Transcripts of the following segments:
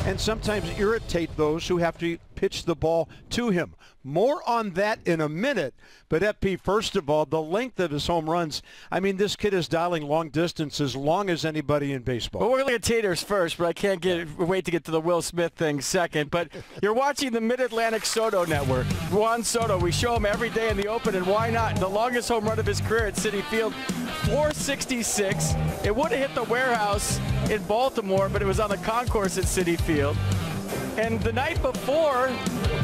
and sometimes irritate those who have to pitch the ball to him. More on that in a minute. But FP, first of all, the length of his home runs. I mean, this kid is dialing long distance as long as anybody in baseball. Well, we're going to get Taters first, but I can't wait to get to the Will Smith thing second. But you're watching the Mid-Atlantic Soto Network. Juan Soto, we show him every day in the open, and why not? The longest home run of his career at Citi Field, 466. It would have hit the warehouse in Baltimore, but it was on the concourse at Citi Field. And the night before,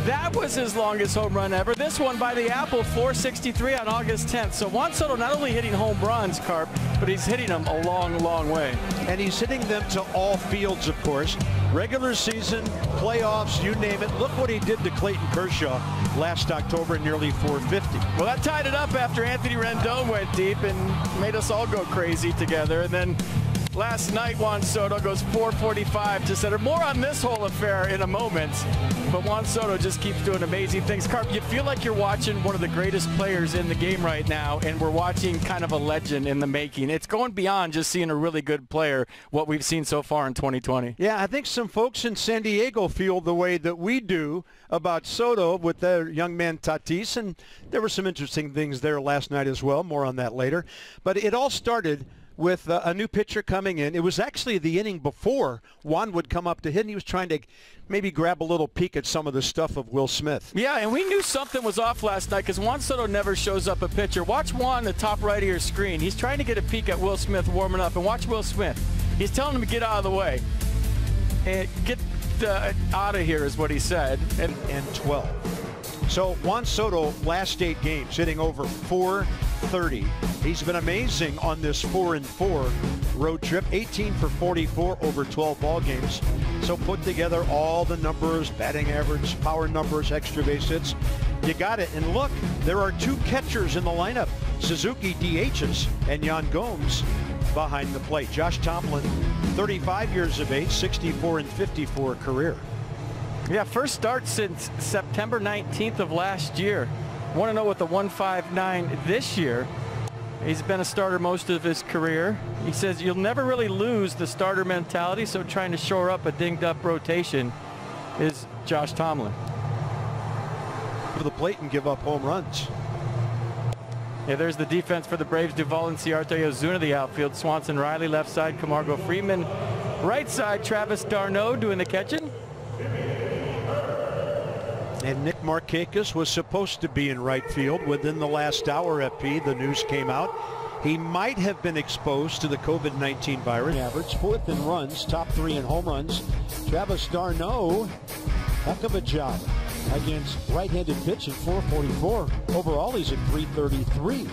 that was his longest home run ever. This one by the Apple, 463 on August 10th. So Juan Soto not only hitting home runs, Carp, but he's hitting them a long, long way. And he's hitting them to all fields, of course. Regular season, playoffs, you name it. Look what he did to Clayton Kershaw last October, nearly 450. Well, that tied it up after Anthony Rendon went deep and made us all go crazy together. And then last night, Juan Soto goes 445 to center. More on this whole affair in a moment. But Juan Soto just keeps doing amazing things. Carp, you feel like you're watching one of the greatest players in the game right now, and we're watching kind of a legend in the making. It's going beyond just seeing a really good player, what we've seen so far in 2020. Yeah, I think some folks in San Diego feel the way that we do about Soto with their young man Tatis, and there were some interesting things there last night as well. More on that later. But it all started with a new pitcher coming in. It was actually the inning before Juan would come up to hit, and he was trying to maybe grab a little peek at some of the stuff of Will Smith. Yeah, and we knew something was off last night because Juan Soto never shows up a pitcher. Watch Juan, the top right of your screen. He's trying to get a peek at Will Smith warming up, and watch Will Smith. He's telling him to get out of the way. And get out of here is what he said. And 12. So Juan Soto, last 8 games, hitting over 430. He's been amazing on this 4-4 road trip. 18 for 44 over 12 ball games. So put together all the numbers, batting average, power numbers, extra base hits. You got it. And look, there are 2 catchers in the lineup. Suzuki DHs and Yan Gomes behind the plate. Josh Tomlin, 35 years of age, 64 and 54 career. Yeah, first start since September 19th of last year. Want to know what the 159 this year. He's been a starter most of his career. He says you'll never really lose the starter mentality, so trying to shore up a dinged-up rotation is Josh Tomlin. For the plate and give up home runs. Yeah, there's the defense for the Braves. Duvall and Ciarte Ozuna, the outfield. Swanson, Riley, left side. Camargo, Freeman, right side. Travis d'Arnaud doing the catching. And Nick Markakis was supposed to be in right field within the last hour, FP. The news came out. He might have been exposed to the COVID-19 virus. Average 4th in runs, top 3 in home runs. Travis d'Arnaud, heck of a job against right-handed pitching, 444. Overall, he's at 333.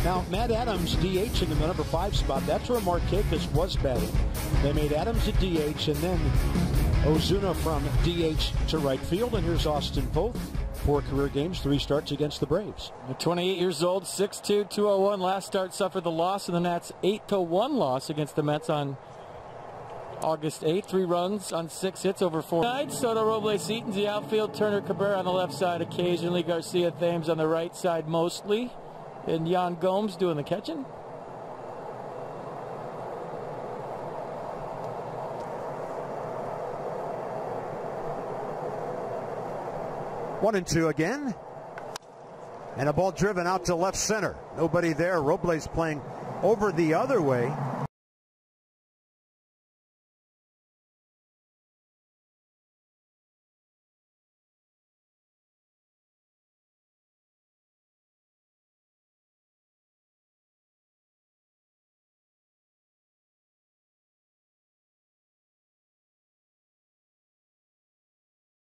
Now, Matt Adams DHing in the number 5 spot. That's where Markakis was batting. They made Adams a DH, and then Ozuna from DH to right field. And here's Austin Pope. 4 career games, 3 starts against the Braves. 28 years old, 6'2", 201. Last start suffered the loss, and the Nats 8-1 loss against the Mets on August 8th. 3 runs on 6 hits over 4 nights. Soto, Robles, Eaton's the outfield. Turner, Cabrera on the left side occasionally. Garcia, Thames on the right side mostly. And Yan Gomes doing the catching. One and 2 again. And a ball driven out to left center. Nobody there. Robles playing over the other way.